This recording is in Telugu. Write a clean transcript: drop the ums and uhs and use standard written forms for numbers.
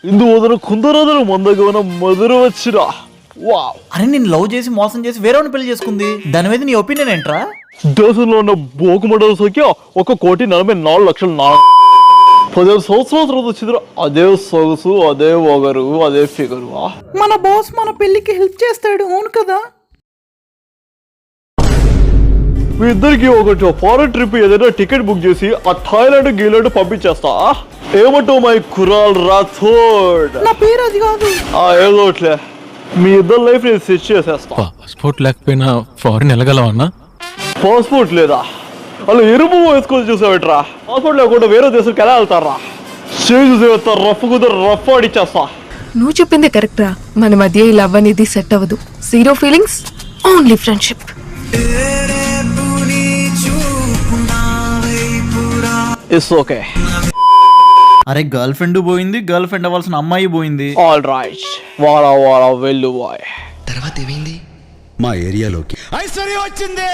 ఇందు వదన కుందరదను మందగవన మధుర వచ్చిరా. వావ్. అరే నేను లవ్ చేసి మోసం చేసి వేరేవాడిని పెళ్లి చేసుకుంది, దాని మీద నీ ఒపీనియన్ ఏంట్రా? దేశంలో ఉన్న బోకుమడల సంఖ్య 1,44,00,000. 10 సంవత్సరాల తర్వాత వచ్చిందిరా అదే సొగసు, అదే ఒగరు, అదే ఫిగరు. మన బాస్ మన పెళ్లికి హెల్ప్ చేస్తాడు, అవును కదా? మీ ఇద్దరికి ఒకటి ఫారెన్ ట్రిప్ ఏదైనా టికెట్ బుక్ చేసి ఆ థాయిలాండ్ గీలాండ్ పంపించేస్తా. ఏమంటావు మై కురాల్ రాథోడ్? నా పేరు అది కాదు. ఏదోట్లే, మీ ఇద్దరు లైఫ్ నేను సెట్ చేసేస్తా. పాస్పోర్ట్ లేకపోయినా ఫారిన్ వెళ్ళగలవన్నా? పాస్పోర్ట్ లేదా? అలా ఎరుపు వేసుకొని చూసావేట్రా? పాస్పోర్ట్ లేకుండా వేరే దేశానికి ఎలా వెళ్తారా? చేయి చూసేస్తా, రఫ్ కుదర రఫ్ ఆడిచ్చేస్తా. నువ్వు చెప్పింది కరెక్ట్ రా, మన మధ్య ఈ లవ్ అనేది సెట్ అవ్వదు. Zero feelings, only friendship. It's okay. అరే గర్ల్ ఫ్రెండ్ పోయింది, గర్ల్ ఫ్రెండ్ అవ్వాల్సిన అమ్మాయి పోయింది. ఆల్ రైట్, వారా వారా వెళ్ళు బాయ్. తర్వాత ఏమైంది? మా ఏరియాలోకి ఐశ్వర్య వచ్చింది.